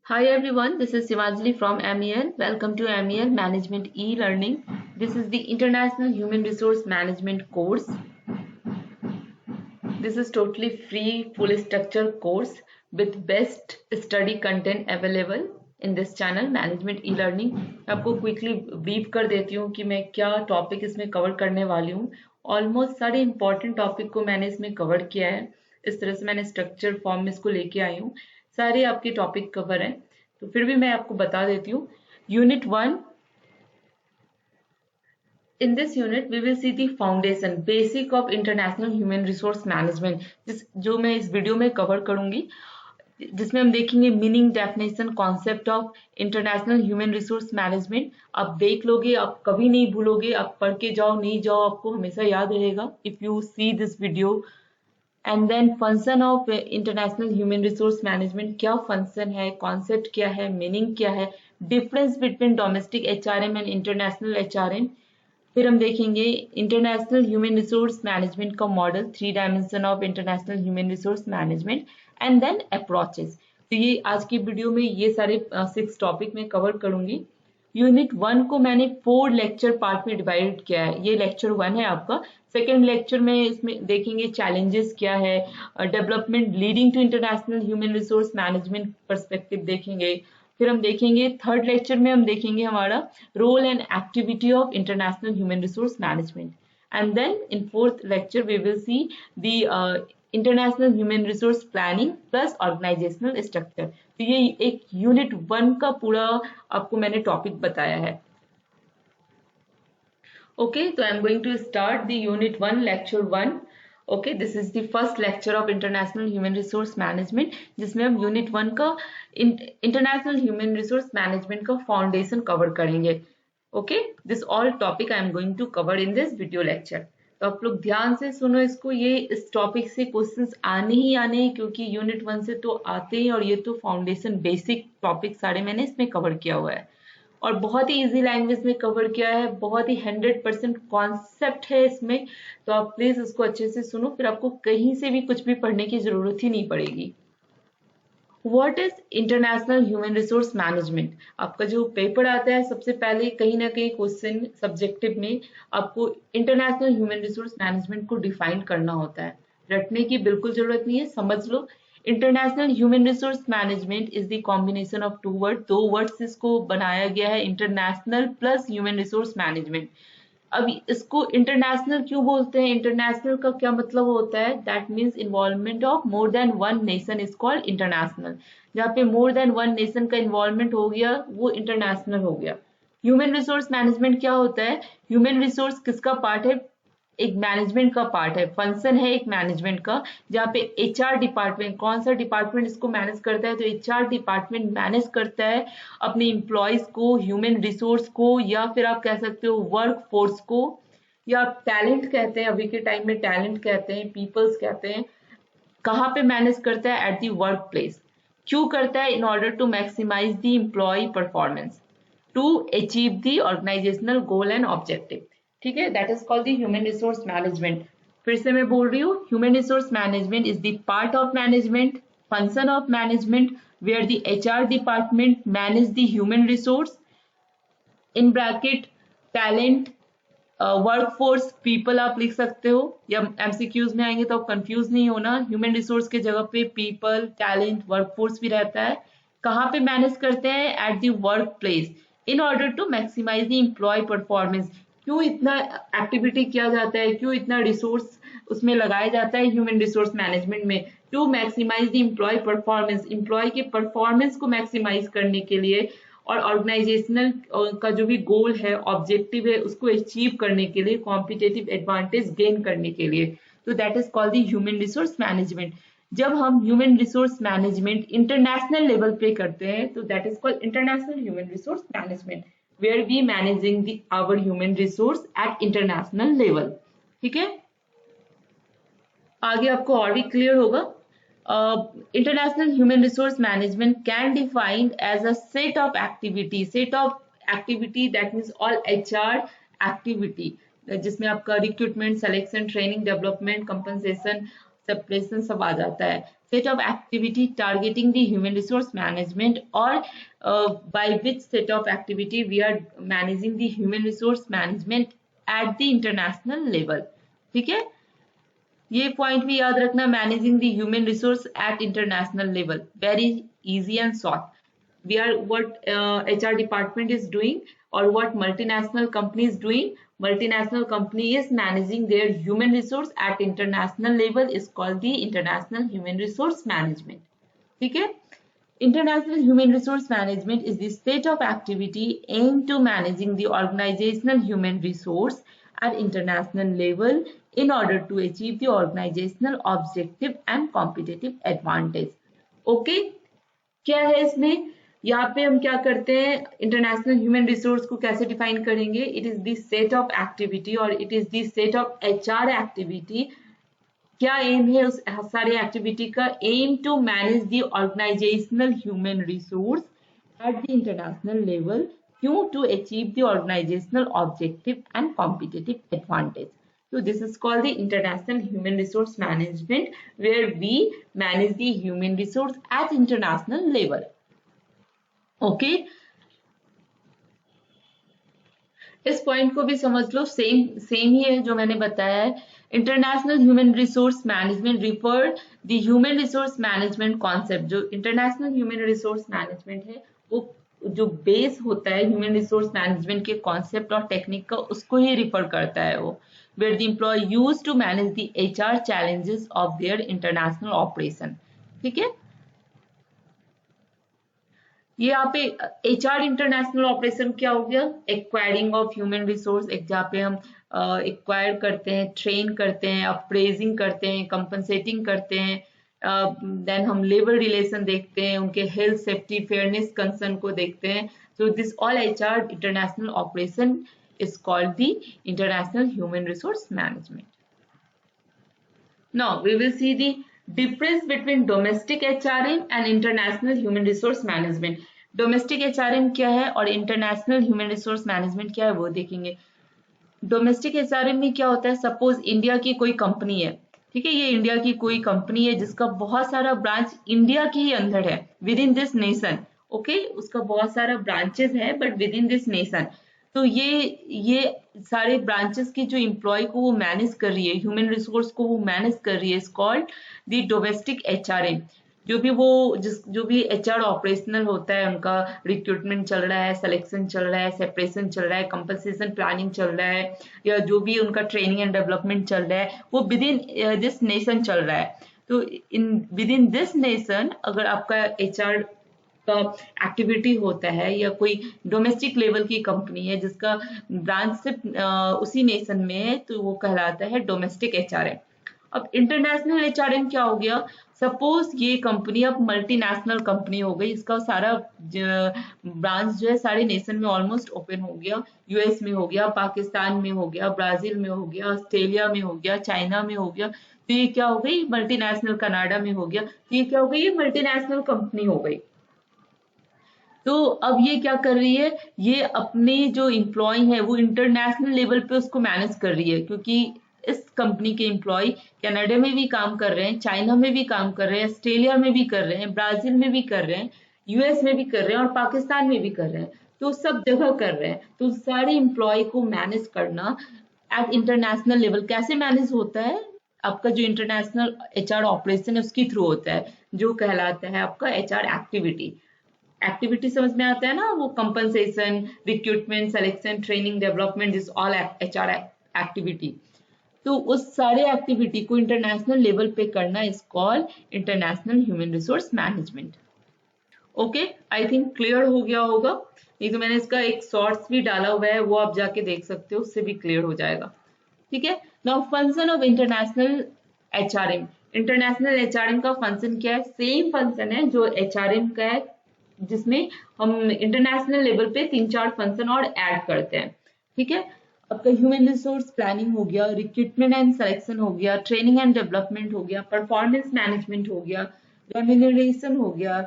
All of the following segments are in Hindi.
Hi everyone, this is Sivanjali from MEL. Welcome to MEL Management e-Learning. This is the International Human Resource Management course. This is totally free, full structure course with best study content available in this channel Management e-Learning. आपको क्विकली ब्रीफ कर देती हूँ कि मैं क्या टॉपिक इसमें कवर करने वाली हूँ. ऑलमोस्ट सारे इंपॉर्टेंट टॉपिक को मैंने इसमें कवर किया है. इस तरह से मैंने स्ट्रक्चर फॉर्म में इसको लेके आई हूँ. सारे आपके टॉपिक कवर हैं, तो फिर भी मैं आपको बता देती हूँ. Unit 1. In this unit, we will see the foundation, basic of international human resource management, जो मैं इस वीडियो में कवर करूंगी, जिसमें हम देखेंगे meaning, definition, concept of international human resource management. आप देख लोगे, आप कभी नहीं भूलोगे. आप पढ़ के जाओ, नहीं जाओ, आपको हमेशा याद रहेगा if you see this video. And then function of international human resource management, क्या फंक्शन है, कॉन्सेप्ट क्या है, मीनिंग क्या है, difference between domestic HRM and international HRM. फिर हम देखेंगे इंटरनेशनल ह्यूमन रिसोर्स मैनेजमेंट का model, 3 dimension of international human resource management, and then approaches. तो ये आज की वीडियो में ये सारे 6 टॉपिक मैं कवर करूंगी. यूनिट 1 को मैंने 4 लेक्चर पार्ट में डिवाइड किया है. ये लेक्चर 1 है आपका. सेकेंड लेक्चर में इसमें देखेंगे चैलेंजेस क्या है, development leading to international human resource management perspective देखेंगे. फिर हम देखेंगे थर्ड लेक्चर में हम देखेंगे हमारा role and activity of international human resource management. And then in fourth lecture we will see the international human resource planning plus organisational structure. तो ये एक यूनिट 1 का पूरा आपको मैंने टॉपिक बताया है. ओके, तो I am going to start the unit 1 lecture 1. Okay, this is the first lecture of international human resource management, जिसमें हम यूनिट 1 का इंटरनेशनल ह्यूमन रिसोर्स मैनेजमेंट का फाउंडेशन कवर करेंगे. Okay, this all topic I am going to cover in this video lecture. तो आप लोग ध्यान से सुनो इसको. ये इस टॉपिक से क्वेश्चंस आने ही आने हैं, क्योंकि यूनिट 1 से तो आते हैं, और ये तो फाउंडेशन बेसिक टॉपिक सारे मैंने इसमें कवर किया हुआ है, और बहुत ही इजी लैंग्वेज में कवर किया है. बहुत ही 100% कॉन्सेप्ट है इसमें. तो आप प्लीज इसको अच्छे से सुनो, फिर आपको कहीं से भी कुछ भी पढ़ने की जरूरत ही नहीं पड़ेगी. What is international human resource management? आपका जो पेपर आता है, सबसे पहले कहीं ना कहीं क्वेश्चन सब्जेक्टिव में आपको इंटरनेशनल ह्यूमन रिसोर्स मैनेजमेंट को डिफाइन करना होता है. रटने की बिल्कुल जरूरत नहीं है, समझ लो. International human resource management is the combination of 2 word. 2 words इसको बनाया गया है, international plus human resource management. अब इसको इंटरनेशनल क्यों बोलते हैं? इंटरनेशनल का क्या मतलब होता है? That means involvement of more than one nation is called international. जहाँ पे मोर देन वन नेशन का इन्वॉल्वमेंट हो गया, वो इंटरनेशनल हो गया. ह्यूमन रिसोर्स मैनेजमेंट क्या होता है? ह्यूमन रिसोर्स किसका पार्ट है? एक मैनेजमेंट का पार्ट है, फंक्शन है एक मैनेजमेंट का, जहाँ पे एचआर डिपार्टमेंट, कौन सा डिपार्टमेंट इसको मैनेज करता है? तो एचआर डिपार्टमेंट मैनेज करता है अपने एम्प्लॉयज को, ह्यूमन रिसोर्स को, या फिर आप कह सकते हो वर्क फोर्स को, या आप टैलेंट कहते हैं, अभी के टाइम में टैलेंट कहते हैं, पीपल्स कहते हैं. कहाँ पे मैनेज करता है? At the work place. क्यों करता है? In order to maximise the employ performance, to achieve the organisational goal and objective. ठीक है, that is called the human resource management. फिर से मैं बोल रही हूँ, human resource management is the part of management, function of management, where the HR department manage the human resource, in bracket talent, workforce, people आप लिख सकते हो, या एमसीक्यूज में आएंगे तो आप कंफ्यूज नहीं होना. ह्यूमन रिसोर्स के जगह पे पीपल, टैलेंट, वर्कफोर्स भी रहता है. कहाँ पे मैनेज करते हैं? At the work place, in order to maximise the employ performance. क्यों इतना एक्टिविटी किया जाता है, क्यों इतना रिसोर्स उसमें लगाया जाता है ह्यूमन रिसोर्स मैनेजमेंट में? To maximise the employ performance, employ के परफॉर्मेंस को मैक्सिमाइज करने के लिए, और ऑर्गेनाइजेशनल का जो भी गोल है, ऑब्जेक्टिव है, उसको अचीव करने के लिए, कॉम्पिटिटिव एडवांटेज गेन करने के लिए. तो that is called the human resource management. जब हम human resource management international level पे करते हैं, तो that is called international human resource management, where we managing our human resource at international level. ठीक है, आगे आपको और भी क्लियर होगा. International human resource management can defined as a set of activity that means all HR activity, जिसमें आपका recruitment, selection, training, development, compensation, separation सब आ जाता है. set of activity targeting the human resource management, or by which set of activity we are managing the human resource management at the international level. ठीक है, ये पॉइंट भी याद रखना, managing the human resource at international level, very easy and short. We are what HR department is doing, or what multinational company is doing. Multinational company is managing their human resource at international level, is called the international human resource management. ठीक है, international human resource management is the set of activity aimed to managing the organizational human resource at international level in order to achieve the organizational objective and competitive advantage. Okay, क्या है इसमें, यहाँ पे हम क्या करते हैं, इंटरनेशनल ह्यूमन रिसोर्स को कैसे डिफाइन करेंगे, it is the set of activity और it is the set of HR activity. क्या एम है उस सारे एक्टिविटी का, aim to manage the organizational human resource at the international level, क्यों, to achieve the organisational objective and competitive advantage. So this is called the international human resource management, where we manage the human resource at international level. Okay, इस पॉइंट को भी समझ लो, सेम ही है जो मैंने बताया है. International human resource management refer the human resource management concept. जो इंटरनेशनल ह्यूमन रिसोर्स मैनेजमेंट है वो जो बेस होता है ह्यूमन रिसोर्स मैनेजमेंट के कॉन्सेप्ट और टेक्निक का, उसको ही रिफर करता है वो. Where the employee used to manage the HR challenges of their international operation. ठीक है, ये यहाँ पे HR इंटरनेशनल ऑपरेशन क्या हो गया, एक्वायरिंग ऑफ ह्यूमन रिसोर्स, जहाँ पे हम एक्वायर करते हैं, ट्रेन करते हैं, अप्रेजिंग करते हैं, कंपनसेटिंग करते हैं, देन हम लेबर रिलेशन देखते हैं, उनके हेल्थ, सेफ्टी, फेयरनेस कंसर्न को देखते हैं. So this all HR international operation is called the international human resource management. Now we will see the difference between domestic HRM and international human resource management. Domestic HRM क्या है और international human resource management क्या है वो देखेंगे. Domestic HRM में क्या होता है, सपोज इंडिया की कोई कंपनी है, ठीक है, ये इंडिया की कोई कंपनी है जिसका बहुत सारा ब्रांच इंडिया के ही अंदर है, with in this nation. Okay, उसका बहुत सारा ब्रांचेस है but with in this nation. तो ये सारे ब्रांचेस की जो एम्प्लॉय को वो मैनेज कर रही है, ह्यूमन रिसोर्स को वो मैनेज कर रही है, is called the domestic HRM. जो भी एचआर ऑपरेशनल होता है, उनका रिक्रूटमेंट चल रहा है, सिलेक्शन चल रहा है, सेपरेशन चल रहा है, कंपनसेशन प्लानिंग चल रहा है, या जो भी उनका ट्रेनिंग एंड डेवलपमेंट चल रहा है, वो विद इन दिस नेशन चल रहा है. तो विद इन दिस नेशन अगर आपका एचआर का एक्टिविटी होता है, या कोई डोमेस्टिक लेवल की कंपनी है जिसका ब्रांच सिर्फ उसी नेशन में है, तो वो कहलाता है डोमेस्टिक एचआरएम. अब इंटरनेशनल एचआरएम क्या हो गया, सपोज ये कंपनी अब मल्टीनेशनल कंपनी हो गई, इसका सारा ब्रांच जो है सारे नेशन में ऑलमोस्ट ओपन हो गया, यूएस में हो गया, पाकिस्तान में हो गया, ब्राजील में हो गया, ऑस्ट्रेलिया में हो गया, चाइना में हो गया. तो ये क्या हो गई, मल्टीनेशनल, कनाडा में हो गया. तो ये क्या हो गई, ये मल्टीनेशनल कंपनी हो गई. तो अब ये क्या कर रही है, ये अपने जो एम्प्लॉय है वो इंटरनेशनल लेवल पे उसको मैनेज कर रही है, क्योंकि इस कंपनी के एम्प्लॉय कनाडा में भी काम कर रहे हैं, चाइना में भी काम कर रहे हैं, ऑस्ट्रेलिया में भी कर रहे हैं, ब्राजील में भी कर रहे हैं, यूएस में भी कर रहे हैं और पाकिस्तान में भी कर रहे हैं. तो सब जगह कर रहे हैं. तो सारे एम्प्लॉय को मैनेज करना एट इंटरनेशनल लेवल कैसे मैनेज होता है, आपका जो इंटरनेशनल एचआर ऑपरेशन है उसके थ्रू होता है, जो कहलाता है आपका एचआर एक्टिविटी. एक्टिविटी समझ में आता है ना, वो compensation, recruitment, selection, training, development, this all HR activity. तो उस सारे एक्टिविटी को इंटरनेशनल लेवल पे करना is called international human resource management. Okay, I think clear हो गया होगा. नहीं तो मैंने इसका एक शॉर्ट्स भी डाला हुआ है, वो आप जाके देख सकते हो, उससे भी क्लियर हो जाएगा. ठीक है, now function of international HRM. International HRM का फंक्शन क्या है, सेम फंक्शन है जो एचआरएम का है, जिसमें हम इंटरनेशनल लेवल पे 3-4 फंक्शन और ऐड करते हैं. ठीक है, आपका ह्यूमन रिसोर्स प्लानिंग हो गया, रिक्रूटमेंट एंड सिलेक्शन हो गया, ट्रेनिंग एंड डेवलपमेंट हो गया, परफॉर्मेंस मैनेजमेंट हो गया, रेम्यूनरेशन हो गया,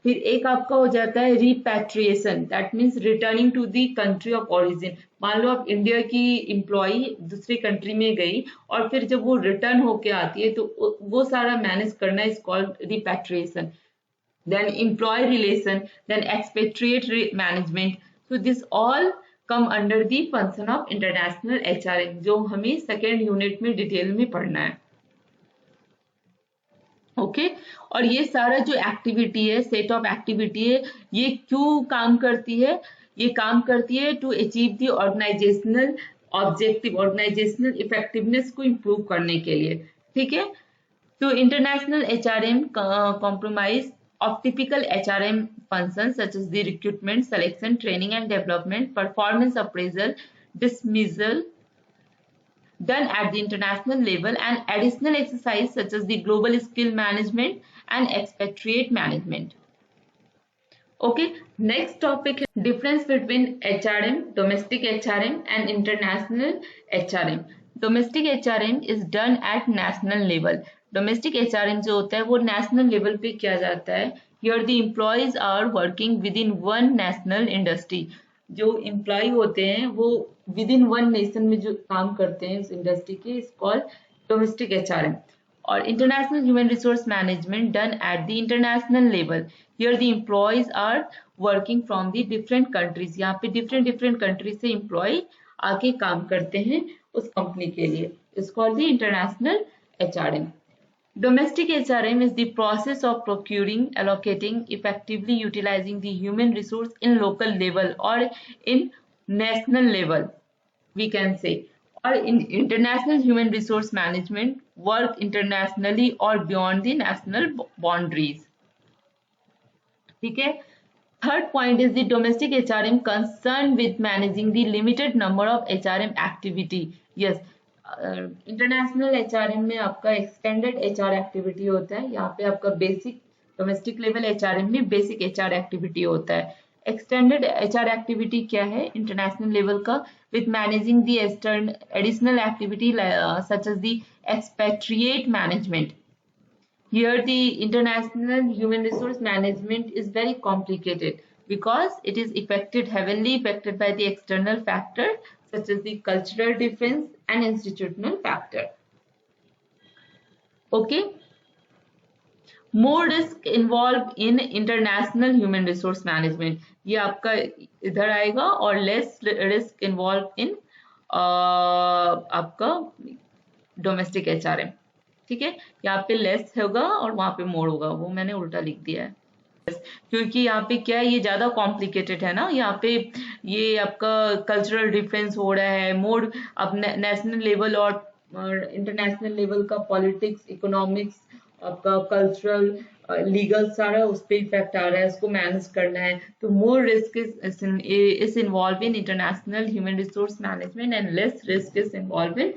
फिर एक आपका हो जाता है repatriation, that means returning to the country of origin. मान लो आप इंडिया की एम्प्लॉई दूसरी कंट्री में गई और फिर जब वो रिटर्न होके आती है तो वो सारा मैनेज करना is called repatriation. then employee relation, then expatriate management. So this all come under the function of international HRM, जो हमें सेकेंड यूनिट में डिटेल में पढ़ना है। ओके और ये सारा जो एक्टिविटी है, सेट ऑफ एक्टिविटी है, ये क्यों काम करती है? ये काम करती है to achieve the organisational objective, organisational effectiveness को इम्प्रूव करने के लिए। ठीक है, तो international HRM compromise of typical HRM functions such as the recruitment, selection, training and development, performance appraisal, dismissal done at the international level, and additional exercise such as the global skill management and expatriate management. Okay, next topic is difference between HRM, domestic HRM and international HRM. Domestic HRM is done at national level. Domestic HRM जो होता है वो नेशनल लेवल पे किया जाता है। Here the employees are working within one national industry. जो एम्प्लॉय होते हैं वो विद इन वन नेशन में जो काम करते हैं उस इंडस्ट्री के, इज कॉल्ड डोमेस्टिक HRM। और international human resource management done at the international level. Here the employees are working from the different countries. यहाँ पे डिफरेंट कंट्री से एम्प्लॉय आके काम करते हैं उस कंपनी के लिए, is called the international HRM। Domestic HRM is the process of procuring, allocating, effectively utilizing the human resource in local level or in national level, we can say. Or in international human resource management, work internationally or beyond the national boundaries. ठीक है, third point is the domestic HRM concerned with managing the limited number of HRM activity. Yes, international HRM में आपका एक्सटेंडेड HR एक्टिविटी होता है। यहाँ पे आपका बेसिक डोमेस्टिक लेवल HRM में बेसिक HR एक्टिविटी होता है। एक्सटेंडेड HR एक्टिविटी क्या है इंटरनेशनल लेवल का? With managing the additional activity such as the expatriate management. Here the international human resource management is very complicated because it is heavily affected by the external factor such as the cultural difference and institutional factor. Okay, more risk involved in international human resource management, ये आपका इधर आएगा, और less risk involved in आपका domestic HRM। ठीक है, यहाँ पे less होगा और वहां पे more होगा, वो मैंने उल्टा लिख दिया है क्योंकि यहाँ पे क्या है, ये ज्यादा कॉम्प्लिकेटेड है ना। यहाँ पे ये आपका कल्चरल डिफरेंस हो रहा है, मोड अब नेशनल लेवल और इंटरनेशनल लेवल का पॉलिटिक्स, इकोनॉमिक्स, आपका कल्चरल, लीगल सारा उस पर इफेक्ट आ रहा है, उसको मैनेज करना है। तो more risk is involve in international human resource management and less risk is involve in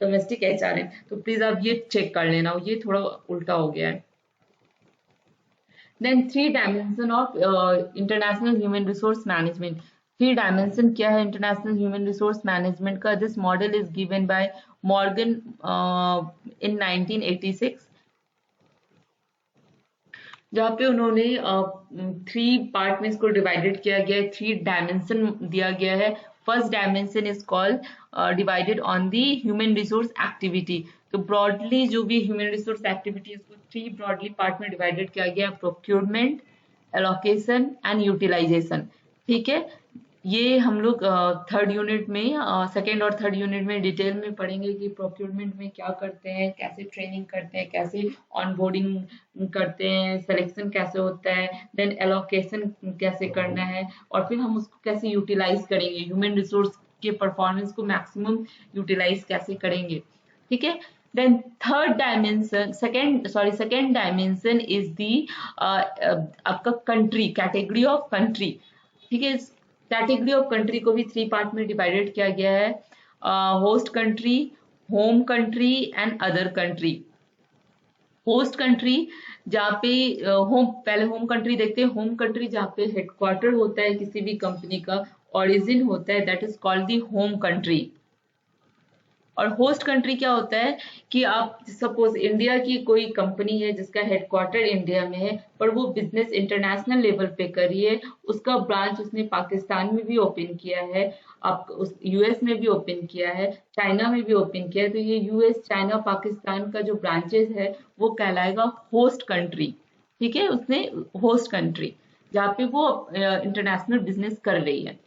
domestic HRM। तो प्लीज आप ये चेक कर लेना, ये थोड़ा उल्टा हो गया है। Then 3 dimension of international human resource management. 3 dimension क्या है international human resource management का? This model is given by Morgan in 1986, जहाँ पे उन्होंने 3 पार्ट में इसको डिवाइडेड किया गया है, 3 डायमेंशन दिया गया है। First dimension is called divided on the human resource activity. तो ब्रॉडली जो भी ह्यूमन रिसोर्स एक्टिविटी है उसको 3 ब्रॉडली पार्ट में डिवाइडेड किया गया, प्रोक्योरमेंट, एलोकेशन एंड यूटिलाइजेशन। ठीक है, ये हम लोग थर्ड यूनिट में, सेकेंड और थर्ड यूनिट में डिटेल में पढ़ेंगे कि प्रोक्योरमेंट में क्या करते हैं, कैसे ट्रेनिंग करते हैं, कैसे ऑनबोर्डिंग करते हैं, सिलेक्शन कैसे होता है, देन एलोकेशन कैसे करना है, और फिर हम उसको कैसे यूटिलाइज करेंगे, ह्यूमन रिसोर्स के परफॉर्मेंस को मैक्सिमम यूटिलाइज कैसे करेंगे। ठीक है, then third dimension, second dimension is the आपका कंट्री, कैटेगरी ऑफ कंट्री। ठीक है, कैटेगरी ऑफ कंट्री को भी 3 पार्ट में डिवाइडेड किया गया है, host country, home country and other country. Host country जहाँ पे पहले होम कंट्री देखते हैं। होम कंट्री जहाँ पे हेडक्वार्टर होता है किसी भी कंपनी का, ओरिजिन होता है, that is called the home country. और होस्ट कंट्री क्या होता है कि आप सपोज इंडिया की कोई कंपनी है जिसका हेडक्वार्टर इंडिया में है, पर वो बिजनेस इंटरनेशनल लेवल पे कर रही है, उसका ब्रांच उसने पाकिस्तान में भी ओपन किया है, आप उस यूएस में भी ओपन किया है, चाइना में भी ओपन किया है, तो ये यूएस, चाइना, पाकिस्तान का जो ब्रांचेस है वो कहलाएगा होस्ट कंट्री। ठीक है, उसने होस्ट कंट्री जहाँ पे वो इंटरनेशनल बिजनेस कर रही है।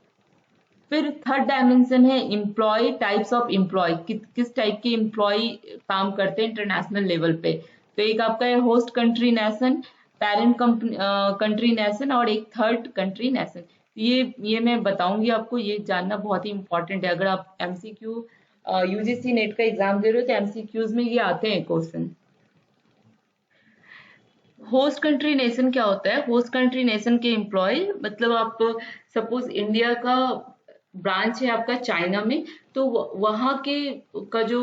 फिर थर्ड डायमेंशन है एम्प्लॉय, टाइप्स ऑफ एम्प्लॉय, किस टाइप के एम्प्लॉय काम करते हैं इंटरनेशनल लेवल पे। तो एक आपका है host country nation, parent country nation, और एक थर्ड कंट्री नेशन। ये मैं बताऊंगी आपको, ये जानना बहुत ही इंपॉर्टेंट है। अगर आप एमसीक्यू यूजीसी नेट का एग्जाम दे रहे हो तो एमसीक्यूज में ये आते हैं क्वेश्चन। होस्ट कंट्री नेशन क्या होता है? होस्ट कंट्री नेशन के एम्प्लॉय मतलब आप सपोज इंडिया का ब्रांच है आपका चाइना में, तो वहां के का जो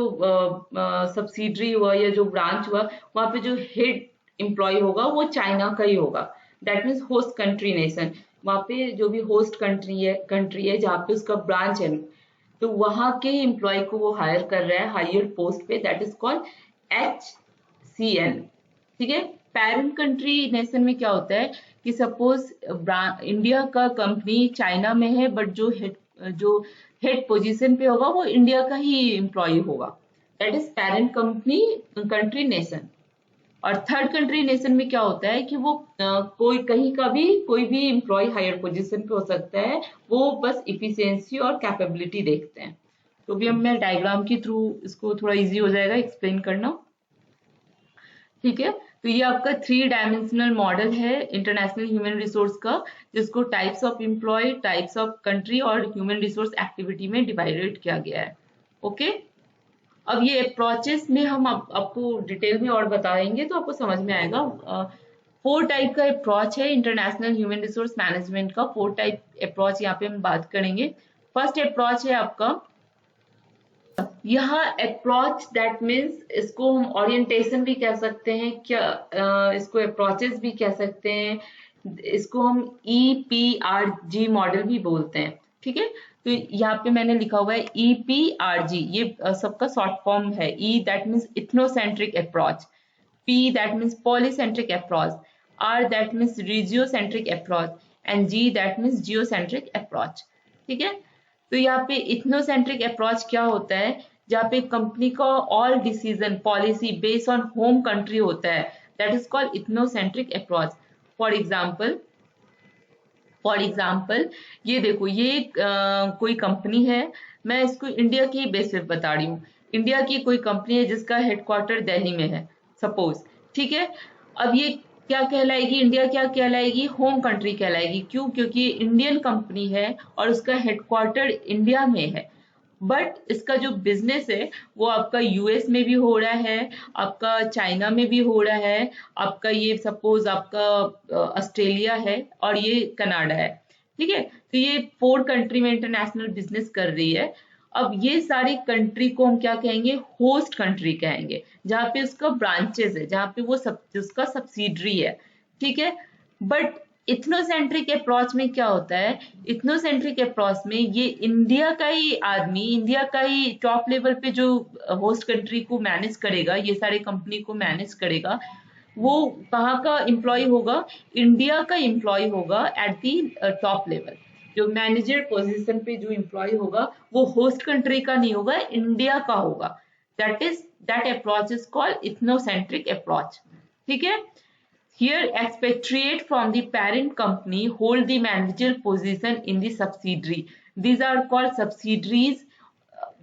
सब्सिडरी हुआ या जो ब्रांच हुआ, वहां पे जो हेड एम्प्लॉय होगा वो चाइना का ही होगा। That means host country nation. वहां पे जो भी होस्ट कंट्री है जहाँ पे उसका ब्रांच है, तो वहां के एम्प्लॉय को वो हायर कर रहा है हायर पोस्ट पे, दैट इज कॉल्ड HCN। ठीक है। पेरेंट कंट्री नेशन में क्या होता है कि सपोज इंडिया का कंपनी चाइना में है, बट जो हेड पोजीशन पे होगा वो इंडिया का ही एम्प्लॉय होगा, that is parent company country nation. और थर्ड कंट्री नेशन में क्या होता है कि वो कोई कहीं का भी कोई भी एम्प्लॉय हायर पोजीशन पे हो सकता है, वो बस इफिशियंसी और कैपेबिलिटी देखते हैं। तो भी अब मैं डायग्राम के थ्रू इसको थोड़ा इजी हो जाएगा एक्सप्लेन करना। ठीक है, तो ये आपका 3 डायमेंशनल मॉडल है इंटरनेशनल ह्यूमन रिसोर्स का, जिसको types of employ, types of country और ह्यूमन रिसोर्स एक्टिविटी में डिवाइडेड किया गया है। ओके, अब ये अप्रोचेस में हम आपको डिटेल में और बताएंगे तो आपको समझ में आएगा। 4 टाइप का अप्रोच है इंटरनेशनल ह्यूमन रिसोर्स मैनेजमेंट का। 4 टाइप अप्रोच यहाँ पे हम बात करेंगे। फर्स्ट अप्रोच है आपका यहाँ अप्रोच, दैट मीन्स इसको हम ओरिएंटेशन भी कह सकते हैं, क्या इसको अप्रोचेस भी कह सकते हैं, इसको हम EPRG मॉडल भी बोलते हैं। ठीक है, तो यहाँ पे मैंने लिखा हुआ है EPRG, ये सबका शॉर्ट फॉर्म है। E that means ethnocentric approach, P that means polycentric approach, R that means regiocentric approach, and G that means geocentric approach. ठीक है, तो यहाँ पे इथनोसेंट्रिक अप्रोच क्या होता है, जहाँ पे कंपनी का all decision policy based on home country होता है, that is called ethnocentric approach. For example ये देखो, ये कोई कंपनी है, मैं इसको इंडिया की बेस पे बता रही हूँ। इंडिया की कोई कंपनी है जिसका हेडक्वार्टर दिल्ली में है सपोज। ठीक है, अब ये क्या कहलाएगी, इंडिया क्या कहलाएगी, होम कंट्री कहलाएगी। क्यों? क्योंकि ये इंडियन कंपनी है और उसका हेडक्वार्टर इंडिया में है, बट इसका जो बिजनेस है वो आपका यूएस में भी हो रहा है, आपका चाइना में भी हो रहा है, आपका ये सपोज आपका ऑस्ट्रेलिया है और ये कनाडा है। ठीक है, तो ये 4 कंट्री में इंटरनेशनल बिजनेस कर रही है। अब ये सारी कंट्री को हम क्या कहेंगे, होस्ट कंट्री कहेंगे, जहाँ पे उसका ब्रांचेस है, जहाँ पे वो उसका सब्सिडरी है। ठीक है, बट इथनोसेंट्रिक अप्रोच में क्या होता है, इथनोसेंट्रिक अप्रोच में ये इंडिया का ही आदमी, इंडिया का ही टॉप लेवल पे जो होस्ट कंट्री को मैनेज करेगा, ये सारे कंपनी को मैनेज करेगा, वो कहाँ का एम्प्लॉय होगा, इंडिया का एम्प्लॉय होगा एट दी टॉप लेवल। जो मैनेजर पोजीशन पे जो एम्प्लॉय होगा वो होस्ट कंट्री का नहीं होगा, इंडिया का होगा। That approach is called ethnocentric approach. ठीक है, here expatriate from the parent company hold the managerial position in the subsidiary. These are called subsidiaries.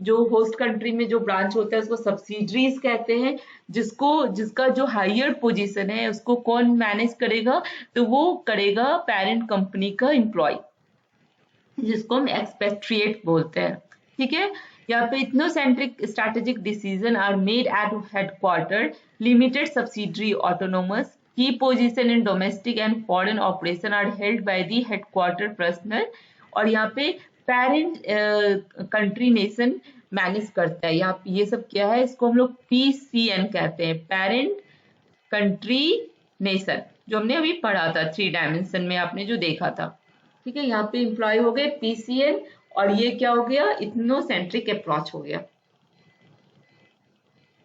जो होस्ट कंट्री में जो ब्रांच होता है उसको सब्सिडरीज कहते हैं, जिसका जो हायर पोजीशन है उसको कौन मैनेज करेगा, तो वो करेगा पेरेंट कंपनी का एम्प्लॉय, जिसको हम एक्सपेट्रिएट बोलते हैं। ठीक है, यहाँ पे ethnocentric strategic decision are made at headquarter, limited subsidiary autonomous, key position in domestic and foreign operation are held by the headquarter personnel. और यहाँ पे पेरेंट कंट्री नेशन मैनेज करता है। यहाँ ये सब क्या है, इसको हम लोग PCN कहते हैं, पेरेंट कंट्री नेशन, जो हमने अभी पढ़ा था 3 डायमेंशन में, आपने जो देखा था। ठीक है, यहाँ पे एम्प्लॉय हो गए PCN, और ये क्या हो गया, इथनोसेंट्रिक अप्रोच हो गया।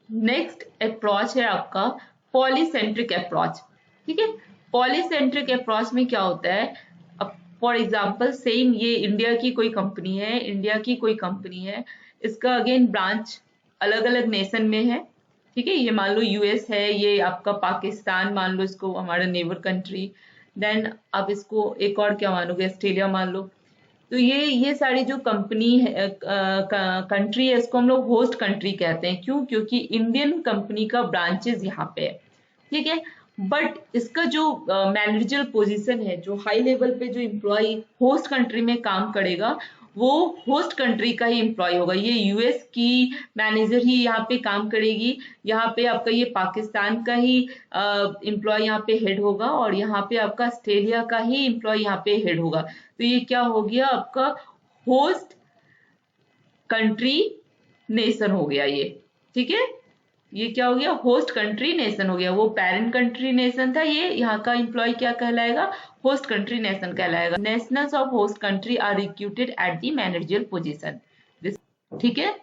नेक्स्ट अप्रोच है आपका पॉलीसेंट्रिक अप्रोच। ठीक है, पॉलीसेंट्रिक अप्रोच में क्या होता है, फॉर एग्जांपल सेम ये इंडिया की कोई कंपनी है, इसका अगेन ब्रांच अलग अलग नेशन में है। ठीक है, ये मान लो यूएस है, ये आपका पाकिस्तान मान लो इसको, हमारा नेबर कंट्री। देन आप इसको एक और क्या मानोगे, ऑस्ट्रेलिया मान लो। तो ये सारी जो कंपनी है, कंट्री है, इसको हम लोग होस्ट कंट्री कहते हैं। क्यों? क्योंकि इंडियन कंपनी का ब्रांचेस यहाँ पे है। ठीक है, बट इसका जो मैनेजर पोजीशन है, जो हाई लेवल पे जो एम्प्लॉय होस्ट कंट्री में काम करेगा, वो होस्ट कंट्री का ही एम्प्लॉय होगा। ये यूएस की मैनेजर ही यहाँ पे काम करेगी, यहाँ पे आपका ये पाकिस्तान का ही एम्प्लॉय यहाँ पे हेड होगा, और यहाँ पे आपका ऑस्ट्रेलिया का ही एम्प्लॉय यहाँ पे हेड होगा। तो ये क्या हो गया आपका होस्ट कंट्री नेशन हो गया ये। ठीक है, ये क्या हो गया, होस्ट कंट्री नेशन हो गया। वो पेरेंट कंट्री नेशन था, ये यहाँ का एम्प्लॉय क्या कहलाएगा, होस्ट कंट्री नेशन कहलाएगा। Nationals of host country are recruited at the managerial position. ठीक है,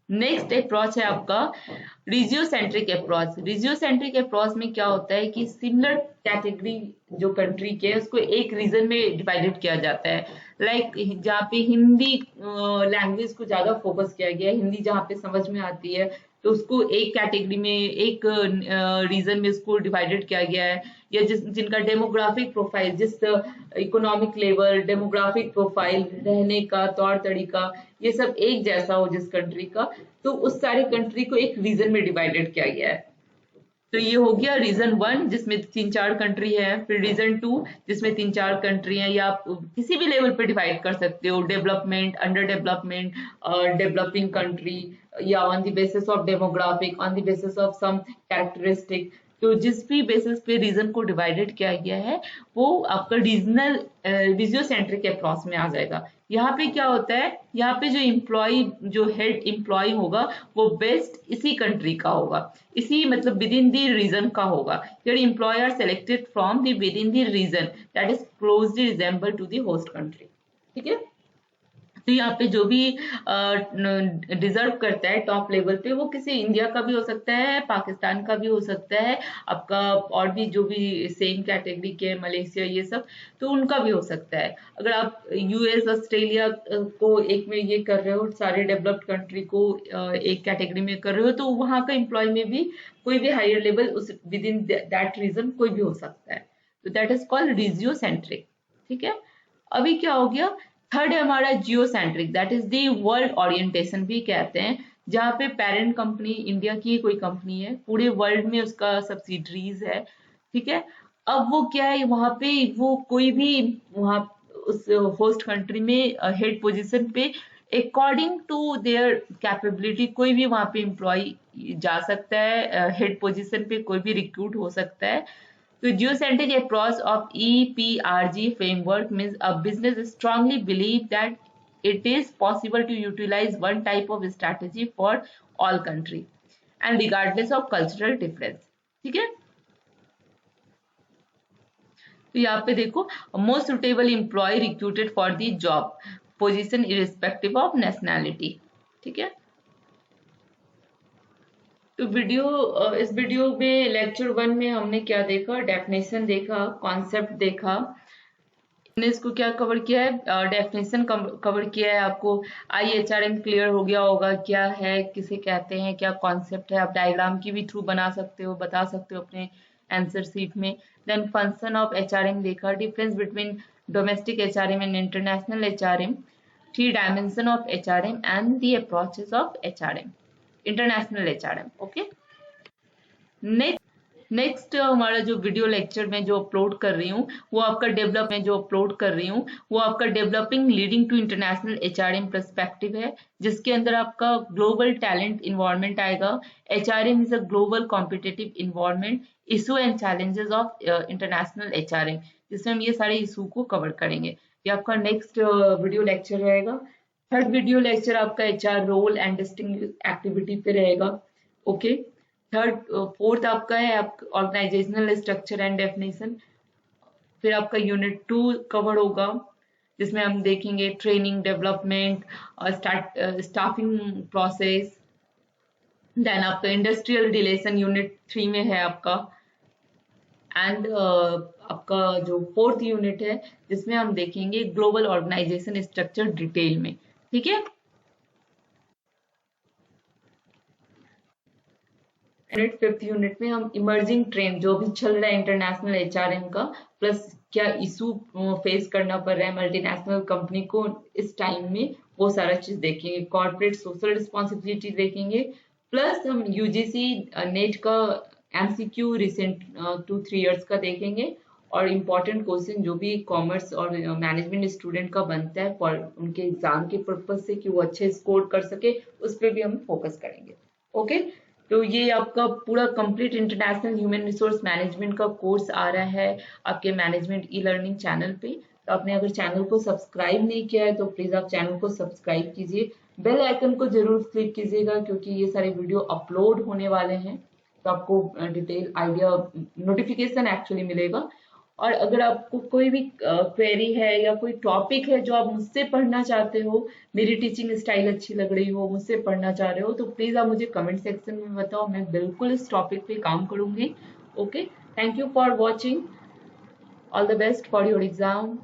नेक्स्ट अप्रोच है आपका रिजियोसेंट्रिक अप्रोच। रिजियोसेंट्रिक अप्रोच में क्या होता है कि सिमिलर कैटेगरी जो कंट्री के है, उसको एक रीजन में डिवाइडेड किया जाता है। लाइक जहाँ पे हिंदी लैंग्वेज को ज्यादा फोकस किया गया है, हिंदी जहाँ पे समझ में आती है, तो उसको एक कैटेगरी में, एक रीजन में उसको डिवाइडेड किया गया है। या जिनका डेमोग्राफिक प्रोफाइल, जिस इकोनॉमिक लेवल, डेमोग्राफिक प्रोफाइल, रहने का तौर तरीका, ये सब एक जैसा हो जिस कंट्री का, तो उस सारी कंट्री को एक रीजन में डिवाइडेड किया गया है। तो ये हो गया रीजन 1 जिसमें 3-4 कंट्री है। फिर रीजन 2 जिसमें 3-4 कंट्री है, या आप किसी भी लेवल पे डिवाइड कर सकते हो, development, under development, developing country, या on the basis of demographic, on the basis of some characteristic. तो जिस भी बेसिस पे रीजन को डिवाइडेड किया गया है, वो आपका रीजनल रिजियोसेंट्रिक अप्रोच में आ जाएगा। यहाँ पे क्या होता है, यहाँ पे जो एम्प्लॉय, जो हेड एम्प्लॉय होगा, वो बेस्ट इसी कंट्री का होगा, इसी मतलब विद इन द रीजन का होगा। Your employ are selected from the within the region that is closely resemble to the host country. ठीक है, तो यहाँ पे जो भी डिजर्व करता है टॉप लेवल पे, वो किसी इंडिया का भी हो सकता है, पाकिस्तान का भी हो सकता है आपका, और भी जो भी सेम कैटेगरी के, मलेशिया, ये सब, तो उनका भी हो सकता है। अगर आप यूएस, ऑस्ट्रेलिया को एक में ये कर रहे हो, सारे डेवलप्ड कंट्री को एक कैटेगरी में कर रहे हो, तो वहां का एम्प्लॉय में भी कोई भी हायर लेवल उस विद इन दैट रीजन कोई भी हो सकता है। तो दैट इज कॉल्ड रिजियोसेंट्रिक। ठीक है, अभी क्या हो गया, थर्ड है हमारा geocentric, that is the world orientation भी कहते हैं, जहाँ पे पेरेंट कंपनी इंडिया की कोई कंपनी है, पूरे वर्ल्ड में उसका सब्सिडरीज है। ठीक है, अब वो क्या है, वहां पे वो कोई भी वहां उस होस्ट कंट्री में हेड पोजीशन पे अकॉर्डिंग टू देयर कैपेबिलिटी कोई भी वहां पे एम्प्लॉय जा सकता है, हेड पोजीशन पे कोई भी रिक्रूट हो सकता है। The geocentric approach of EPRG framework means a business strongly believe that it is possible to utilize one type of strategy for all country and regardless of cultural difference. ठीक है, तो यहाँ पे देखो, most suitable employee recruited for the job position irrespective of nationality. ठीक है, तो इस वीडियो में लेक्चर 1 में हमने क्या देखा, डेफिनेशन देखा, कॉन्सेप्ट देखा। हमने इसको क्या कवर किया है, डेफिनेशन कवर किया है। आपको IHRM क्लियर हो गया होगा, क्या है, किसे कहते हैं, क्या कॉन्सेप्ट है। आप डायग्राम की भी थ्रू बना सकते हो, बता सकते हो अपने आंसर शीट में। देन फंक्शन ऑफ HRM देखा, difference between domestic HRM and international HRM, 3 dimension of HRM and the approaches of HRM, international HRM। Okay, next हमारा जो वीडियो लेक्चर में जो अपलोड कर रही हूँ, वो आपका developing leading to international HRM perspective है, जिसके अंदर आपका ग्लोबल टैलेंट इन्वायरमेंट आएगा। HRM is a global competitive environment, issue and challenges of international HRM, जिसमें हम ये सारे इशू को कवर करेंगे। ये आपका नेक्स्ट वीडियो लेक्चर रहेगा। थर्ड वीडियो लेक्चर आपका HR role and distinctive activity पे रहेगा। ओके, फोर्थ आपका है ऑर्गेनाइजेशनल स्ट्रक्चर एंड डेफिनेशन। फिर आपका यूनिट 2 कवर होगा, जिसमें हम देखेंगे ट्रेनिंग, डेवलपमेंट और स्टाफिंग प्रोसेस। देन आपका इंडस्ट्रियल रिलेशन यूनिट 3 में है आपका। एंड आपका जो फोर्थ यूनिट है जिसमें हम देखेंगे ग्लोबल ऑर्गेनाइजेशन स्ट्रक्चर डिटेल में, ठीक है। यूनिट फिफ्थ यूनिट में हम इमर्जिंग ट्रेंड जो भी चल रहा है इंटरनेशनल एचआरएम का, प्लस क्या इशू फेस करना पड़ रहा है मल्टीनेशनल कंपनी को इस टाइम में, वो सारा चीज देखेंगे। कॉर्पोरेट सोशल रिस्पॉन्सिबिलिटी देखेंगे, प्लस हम यूजीसी नेट का एमसीक्यू रिसेंट 2-3 इयर्स का देखेंगे, और इम्पोर्टेंट क्वेश्चन जो भी कॉमर्स और मैनेजमेंट स्टूडेंट का बनता है फॉर उनके एग्जाम के पर्पज से कि वो अच्छे स्कोर कर सके, उस पर भी हम फोकस करेंगे। ओके, तो ये आपका पूरा complete international human resource management का कोर्स आ रहा है आपके मैनेजमेंट ई लर्निंग चैनल पे। तो आपने अगर चैनल को सब्सक्राइब नहीं किया है तो प्लीज आप चैनल को सब्सक्राइब कीजिए, बेल आइकन को जरूर क्लिक कीजिएगा, क्योंकि ये सारे वीडियो अपलोड होने वाले हैं तो आपको डिटेल आइडिया, नोटिफिकेशन एक्चुअली मिलेगा। और अगर आपको कोई भी क्वेरी है या कोई टॉपिक है जो आप मुझसे पढ़ना चाहते हो, मेरी टीचिंग स्टाइल अच्छी लग रही हो, मुझसे पढ़ना चाह रहे हो, तो प्लीज आप मुझे कमेंट सेक्शन में बताओ, मैं बिल्कुल इस टॉपिक पे काम करूंगी। Okay, thank you for watching, all the best for your exam.